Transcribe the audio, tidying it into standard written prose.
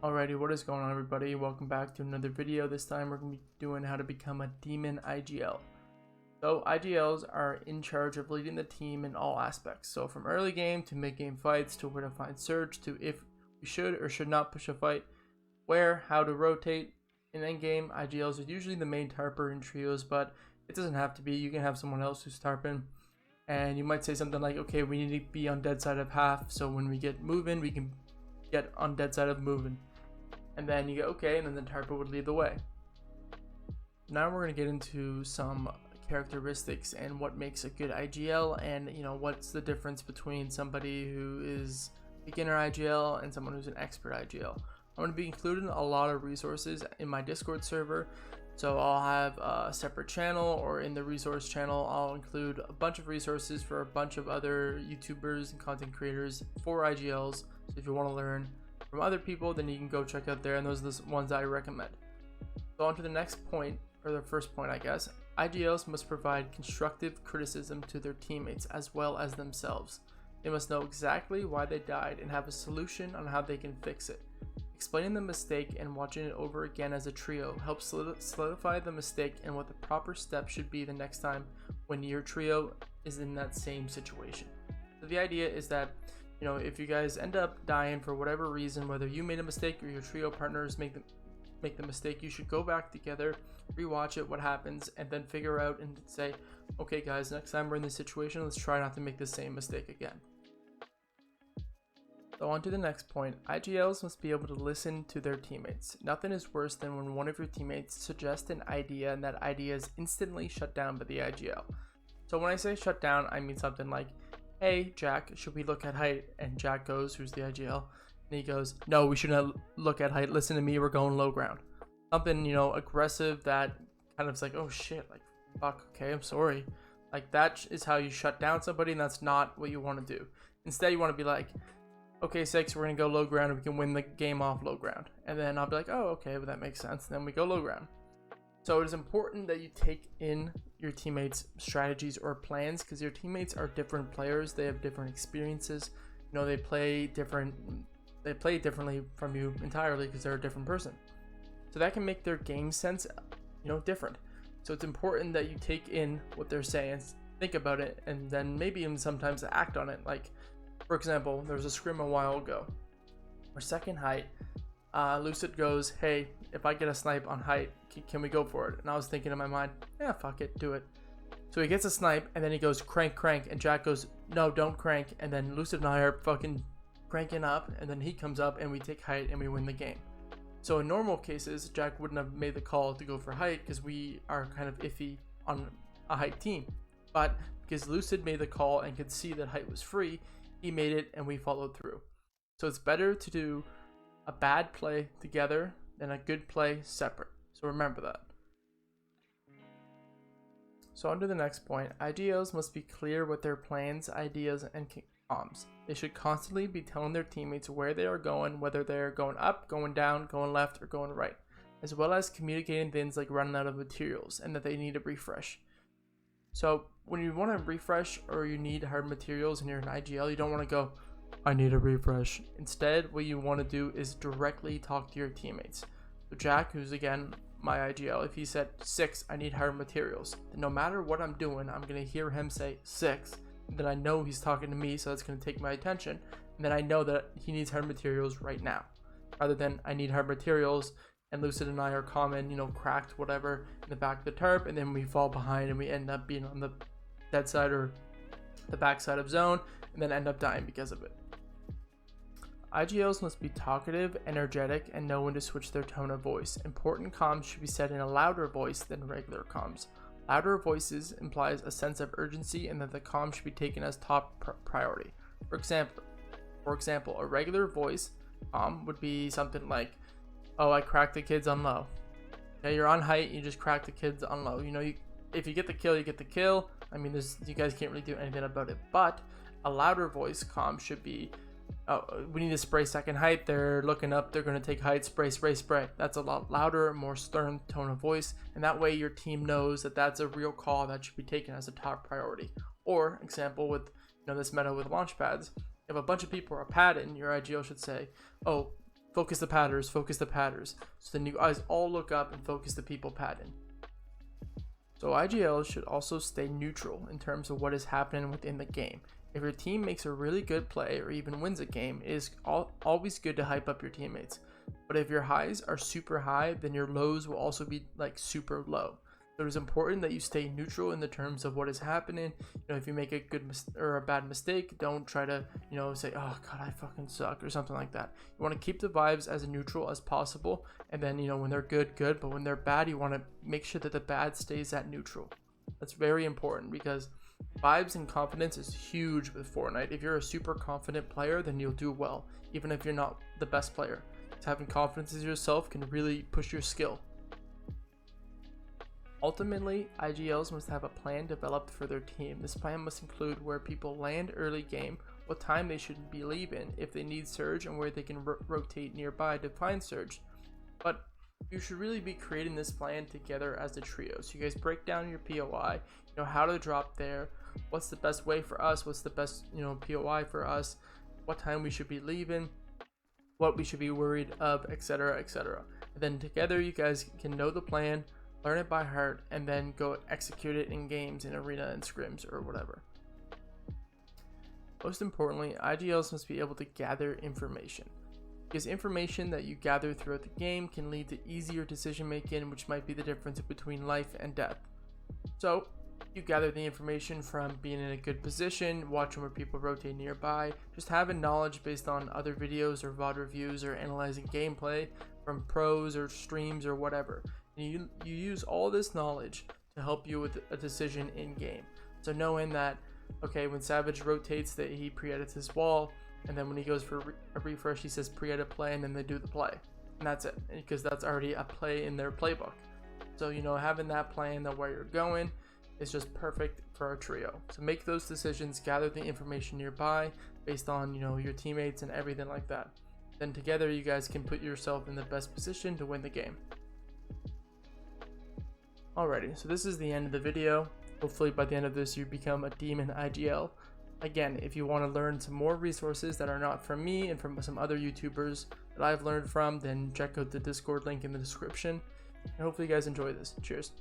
Alrighty, what is going on, everybody? Welcome back to another video. This time we're going to be doing how to become a demon IGL. So IGLs are in charge of leading the team in all aspects. So from early game to mid game fights to where to find surge to if we should or should not push a fight, where, how to rotate. In end game, IGLs are usually the main tarper in trios, but it doesn't have to be. You can have someone else who's tarping. And you might say something like, okay, we need to be on dead side of half, so when we get moving, we can get on dead side of moving. And then you go, okay, and then the tarper would lead the way. Now we're going to get into some characteristics and what makes a good IGL, and what's the difference between somebody who is beginner IGL and someone who's an expert IGL. I'm going to be including a lot of resources in my Discord server, so I'll have a separate channel, or in the resource channel I'll include a bunch of resources for a bunch of other YouTubers and content creators for IGLs. So if you want to learn from other people, then you can go check out there, and those are the ones I recommend. So on to the next point, or the first point I guess. IGLs must provide constructive criticism to their teammates as well as themselves. They must know exactly why they died and have a solution on how they can fix it. Explaining the mistake and watching it over again as a trio helps solidify the mistake and what the proper step should be the next time when your trio is in that same situation. So the idea is that if you guys end up dying for whatever reason, whether you made a mistake or your trio partners make the mistake, you should go back together, rewatch it, what happens, and then figure out and say, okay guys, next time we're in this situation, let's try not to make the same mistake again. So on to the next point. IGLs must be able to listen to their teammates. Nothing is worse than when one of your teammates suggests an idea and that idea is instantly shut down by the IGL. So when I say shut down, I mean something like, hey Jack, should we look at height? And Jack goes, who's the IGL, and he goes, no, we shouldn't look at height, listen to me, we're going low ground. Something aggressive that kind of is like, oh shit, like fuck, okay, I'm sorry. Like that is how you shut down somebody, and that's not what you want to do. Instead you want to be like, okay, Six, we're gonna go low ground and we can win the game off low ground. And then I'll be like, oh okay, well that makes sense, and then we go low ground. So it is important that you take in your teammates' strategies or plans, because your teammates are different players. They have different experiences. They play differently from you entirely because they're a different person. So that can make their game sense, different. So it's important that you take in what they're saying, think about it, and then maybe even sometimes act on it. Like, for example, there was a scrim a while ago. Our second height, Lucid goes, hey, if I get a snipe on height, can we go for it? And I was thinking in my mind, yeah, fuck it, do it. So he gets a snipe, and then he goes crank, and Jack goes, no, don't crank. And then Lucid and I are fucking cranking up, and then he comes up and we take height and we win the game. So in normal cases, Jack wouldn't have made the call to go for height because we are kind of iffy on a height team. But because Lucid made the call and could see that height was free, he made it and we followed through. So it's better to do a bad play together than a good play separate. So remember that. So on to the next point. IGLs must be clear with their plans, ideas, and comms. They should constantly be telling their teammates where they are going, whether they are going up, going down, going left, or going right, as well as communicating things like running out of materials and that they need a refresh. So when you want to refresh or you need hard materials and you're an IGL, you don't want to go, I need a refresh. Instead, what you want to do is directly talk to your teammates. So Jack, who's again my IGL, if he said 6, I need hard materials, then no matter what I'm doing, I'm going to hear him say 6. Then I know he's talking to me, so that's going to take my attention. And then I know that he needs hard materials right now, rather than I need hard materials and Lucid and I are common, cracked, whatever, in the back of the tarp, and then we fall behind and we end up being on the dead side or the back side of zone, and then end up dying because of it. IGLs must be talkative, energetic, and know when to switch their tone of voice. Important comms should be said in a louder voice than regular comms. Louder voices implies a sense of urgency and that the comm should be taken as top priority. For example, a regular voice would be something like, oh, I cracked the kids on low. Okay, you're on height, you just crack the kids on low. If you get the kill, you get the kill. I mean, you guys can't really do anything about it. But a louder voice comm should be, oh, we need to spray second height. They're looking up. They're going to take height. Spray, spray, spray. That's a lot louder, more stern tone of voice. And that way your team knows that that's a real call that should be taken as a top priority. Or, example with this meta with launch pads. If a bunch of people are padding, your IGL should say, oh, focus the padders, focus the padders. So then you guys all look up and focus the people padding. So IGL should also stay neutral in terms of what is happening within the game. If your team makes a really good play or even wins a game, it is always good to hype up your teammates. But if your highs are super high, then your lows will also be like super low. So it is important that you stay neutral in the terms of what is happening. If you make a good or a bad mistake, don't try to, say, oh God, I fucking suck or something like that. You want to keep the vibes as neutral as possible. And then, when they're good, good. But when they're bad, you want to make sure that the bad stays at neutral. That's very important because vibes and confidence is huge with Fortnite. If you're a super confident player, then you'll do well, even if you're not the best player. So having confidence in yourself can really push your skill. Ultimately, IGLs must have a plan developed for their team. This plan must include where people land early game, what time they should be leaving, if they need surge, and where they can rotate nearby to find surge. But you should really be creating this plan together as a trio. So you guys break down your POI, how to drop there, what's the best way for us, what's the best, POI for us, what time we should be leaving, what we should be worried of, etc., etc. And then together you guys can know the plan, learn it by heart, and then go execute it in games, in arena and scrims or whatever. Most importantly, IGLs must be able to gather information, because information that you gather throughout the game can lead to easier decision making, which might be the difference between life and death. So you gather the information from being in a good position, watching where people rotate nearby, just having knowledge based on other videos or VOD reviews, or analyzing gameplay from pros or streams or whatever. And you use all this knowledge to help you with a decision in game. So knowing that, okay, when Savage rotates, that he pre-edits his wall, and then when he goes for a refresh, he says pre-edit play, and then they do the play, and that's it, because that's already a play in their playbook. So having that plan, that where you're going, is just perfect for our trio. So make those decisions, gather the information nearby based on your teammates and everything like that. Then together you guys can put yourself in the best position to win the game. Alrighty, so this is the end of the video. Hopefully by the end of this you become a demon IGL. Again, if you want to learn some more resources that are not from me and from some other YouTubers that I've learned from, then check out the Discord link in the description. And hopefully you guys enjoy this. Cheers.